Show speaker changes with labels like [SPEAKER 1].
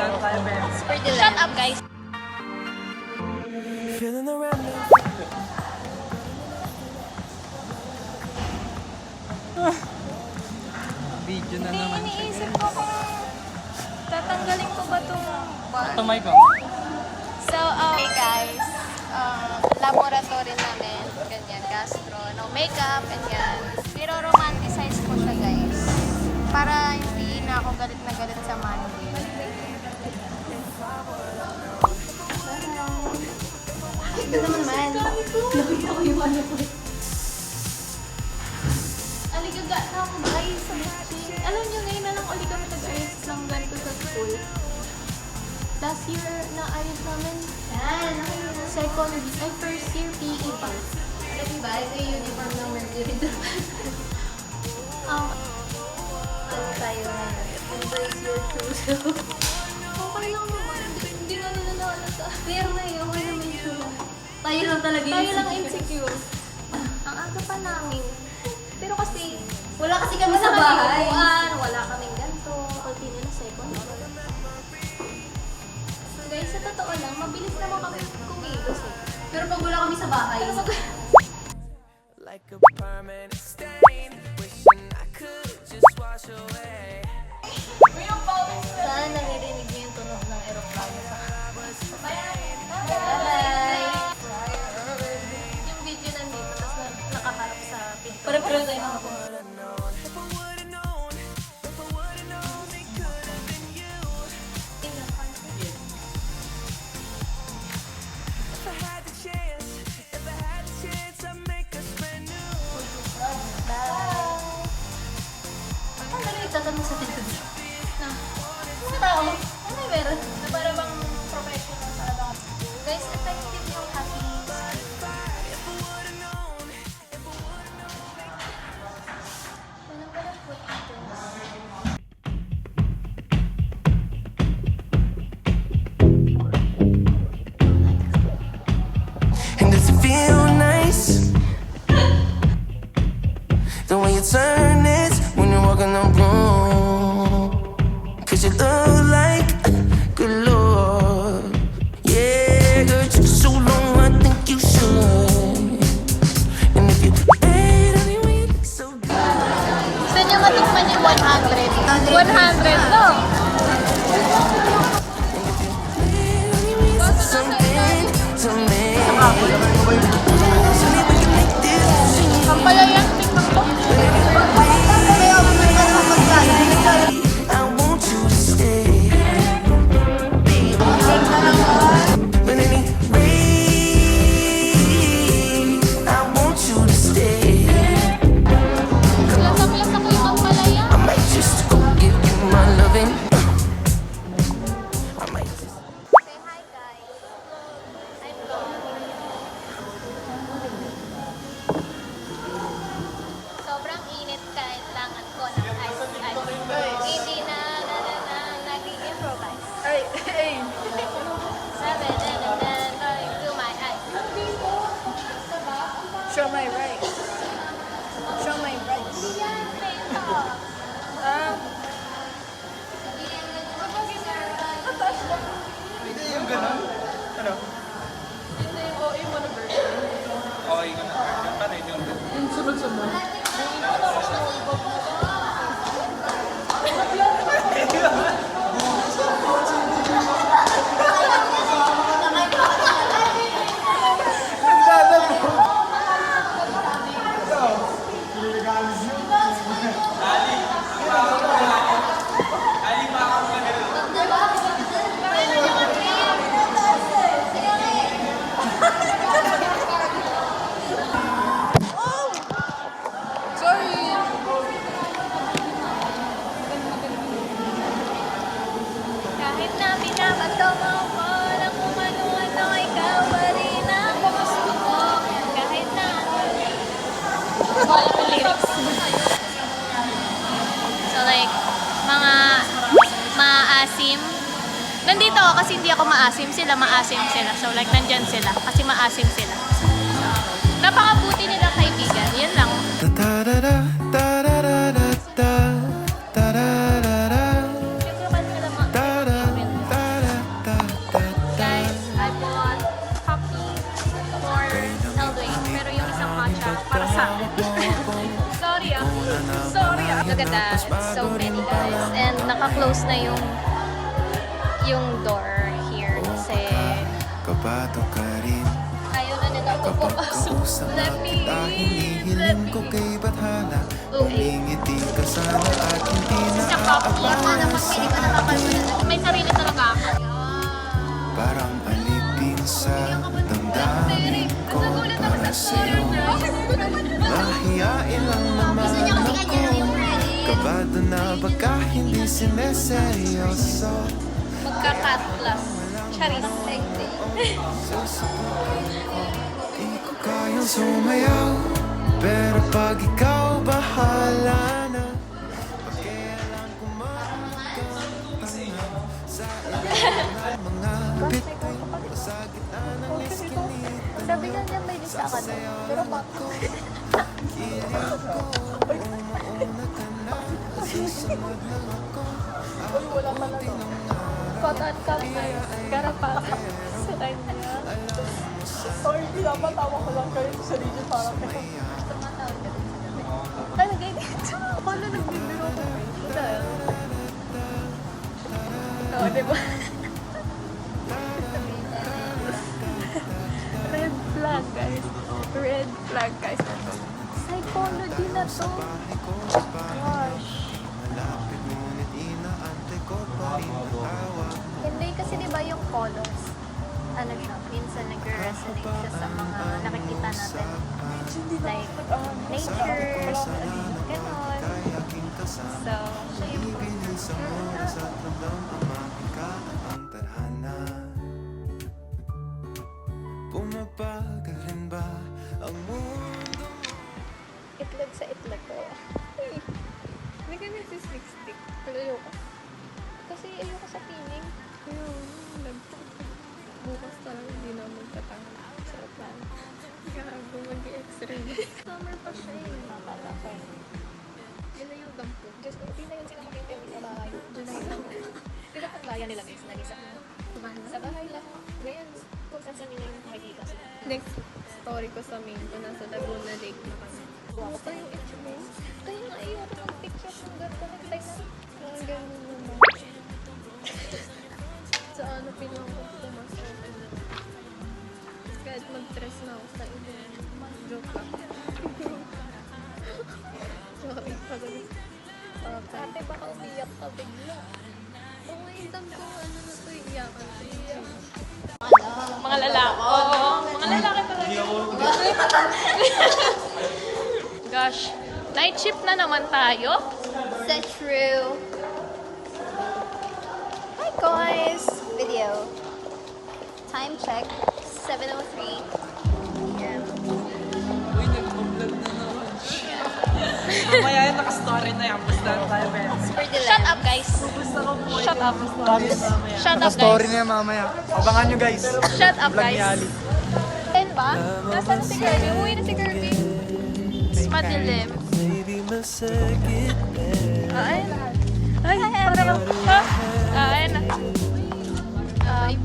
[SPEAKER 1] For the shut up, guys.
[SPEAKER 2] Feeling the remnant.
[SPEAKER 3] Video na
[SPEAKER 1] Hindi,
[SPEAKER 3] naman.
[SPEAKER 1] iniisip ko kung tatanggalin ko ba itong bar.
[SPEAKER 3] Tumay ko.
[SPEAKER 1] So, hey guys, laboratory namin, ganyan, gastro, no makeup, ganyan. Pero romanticize ko siya, guys. Para hindi na ako galit na galit sa Monday. Ito naman man. Nakita ko yung ano ko. Aligaga na ako, guys, sa bitching. Alam nyo, ngayon na lang ulit kami nag-ayos ng ganito sa school. Last year na ayos namin. Yan. Second, ay first year PE pa. Alam mo ba? Ito yung uniform ng Mercury. Ano tayo ngayon? Embrace your truth. Okay lang naman. Hindi nga nila nakalata. Pero ngayon, okay naman yung tayo lang talaga tayo lang insecure. Ang aga pa namin. Pero kasi, wala kasi kami sa bahay. Wala kaming ganito. Kunti nila second. Guys, sa totoo lang, mabilis naman kami kumilos eh. Pero pag wala kami sa bahay,
[SPEAKER 2] Like a permanent stain. Wishing I could just wash away.
[SPEAKER 1] saan naririnig niyo yung tunog ng aeroplano sa Bye! Yung video nandito, tapos nakaharap sa pinto. Pare-pare tayo mga po.
[SPEAKER 2] If I had the chance, I'd make us brand new.
[SPEAKER 1] Bye! Ang galing nagtatanong sa tinto dito. Na, mga tao, ano yung meron? Na para bang professional talaga. Guys, effective yung happy skin. Walang walang foot items.
[SPEAKER 2] And does it feel nice? The way you turn this when you're walking the room. Cause you look like good Lord. Yeah, girl, took so long, I think you should. And if you hate anyway, you look so good.
[SPEAKER 1] Gusto niyo matikman yung 100? 100 to!
[SPEAKER 2] Something to me. So maybe we can make this.
[SPEAKER 1] Ang palayang tikman ko.
[SPEAKER 2] I want you to stay. But anyway, I want you to stay.
[SPEAKER 1] Lasak-lasak ko yung palayang.
[SPEAKER 2] I might just go give you my loving. I might just.
[SPEAKER 1] Say hi, guys. I'm gone. Sobrang init, kailangan ko ng ice. Hindi na nag-improvise. Sabi na going to my eyes.
[SPEAKER 4] Show my rights. Show my rights.
[SPEAKER 1] Yan, pento.
[SPEAKER 3] Hindi yung ganun. Ano?
[SPEAKER 4] Hindi yung OA mo na version.
[SPEAKER 3] Okay ko na. Yung pa rin yung
[SPEAKER 4] Yung sunod-sunod. Sorry!
[SPEAKER 1] Kahit na binabato mo ko ng kung ano-ano, ikaw pa rin ang gusto ko. Kahit na lyrics. So like, mga maasim. Nandito ako kasi hindi ako maasim sila, maasim sila. So like, nandyan sila kasi maasim sila. So, napakabuti nilang kaibigan. Yan lang.
[SPEAKER 2] Da da da da da da da da da da da da.
[SPEAKER 1] Siyempre, ba't nila
[SPEAKER 2] Da da da
[SPEAKER 1] Look at that. So many guys. And naka-close na yung door here kasi
[SPEAKER 2] Kabado ka rin
[SPEAKER 1] ayaw na nila ako pumasok. Let me
[SPEAKER 2] Hinihiling ko kay Bathala Umingiti ka sana at hindi na
[SPEAKER 1] May sarili talaga ako.
[SPEAKER 2] Parang alipin sa damdamin ko para sa'yo Mahiyain lang naman ako Kabado na baka hindi sineseryoso
[SPEAKER 1] Magka-cat plus. Charis.
[SPEAKER 2] Di ko kayang sumayaw Pero pag ikaw bahala na Pakialam ko makakatawa Sa ilalim ng mga bituin Sa gitna ng iskinita
[SPEAKER 1] Sabi nga niya may lista ka doon. Pero bakit?
[SPEAKER 2] Umuuna ka na Susunod lang ako
[SPEAKER 1] Cotton cup na karapatas sa kanya.
[SPEAKER 4] Sorry, pinapatawa ko lang kayo sa sarili parang
[SPEAKER 1] Tumatawag ka din sa gabi. Ay, nag-edit. Paano nagbibiro ko? Dahil. Oo, diba? Red flag, guys. Red flag, guys. Psychology na to. Gosh.
[SPEAKER 2] Malapit ngunit inaantay ko pa rin ang tawa
[SPEAKER 1] Hindi kasi diba yung colors, ano siya, minsan nag-resonate siya sa mga nakikita natin. Like, nature, ganon.
[SPEAKER 2] Kayaking kasama
[SPEAKER 1] So, siya yung
[SPEAKER 2] Ibigay sa oras at ramdam Umakin ka ang tadhana Pumapagal rin ba ang mundo
[SPEAKER 1] itlog sa itlog ko. Hindi ka nagsislick-stick. Pero ayoko. Kasi ayoko sa piling.
[SPEAKER 4] bukas talaga hindi na magtatanga.
[SPEAKER 1] Sarap lang.
[SPEAKER 4] Gago, mag-i-x-ray.
[SPEAKER 1] Summer pa siya eh. Nakakala ko eh.
[SPEAKER 4] Yun na yung dampo.
[SPEAKER 1] Diyos ko, hindi na yun sila makipili sa bahay. July lang. Di ba paglayan nila guys, nalisa mo? Sa bahay lang. Ngayon, kung saan saan nila yung makikita sila.
[SPEAKER 4] Next story ko sa main ko, nasa Laguna Lake na kami.
[SPEAKER 1] Wow, pa yung itch mo. Kaya nga ayoko ng picture ng ganda. Next time na.
[SPEAKER 4] Ang ganun naman. Sa ano, pilang ko pumasok. Kahit mag-stress na ako sa ibang joke lang. Sorry, pagod.
[SPEAKER 1] Ate, baka umiyak ka bigla.
[SPEAKER 4] Oo, yung dam ko, ano na to, iyakan ko.
[SPEAKER 1] Mga lalaki. Oo, mga lalaki talaga. Gosh, night shift na naman tayo.
[SPEAKER 4] Is that true? Hi guys! Video. Time check, 7:03 p.m.
[SPEAKER 3] Uy, nag-vlog na naman siya. Mamaya yan, naka-story na yan. Basta tayo, Ben.
[SPEAKER 4] Super
[SPEAKER 1] Shut
[SPEAKER 4] dilemma.
[SPEAKER 1] up, guys. Shut up.
[SPEAKER 3] Mamaya.
[SPEAKER 1] Shut up,
[SPEAKER 3] Story
[SPEAKER 1] guys.
[SPEAKER 3] na yan mamaya. Abangan nyo, guys.
[SPEAKER 1] Shut up,
[SPEAKER 3] Vlog ni
[SPEAKER 1] guys.
[SPEAKER 3] Ali.
[SPEAKER 1] Ten ba? Nasaan na si Kirby? Uwi na si Kirby. Mas madilim.
[SPEAKER 2] Maybe my second best
[SPEAKER 1] Ay, parang, ay,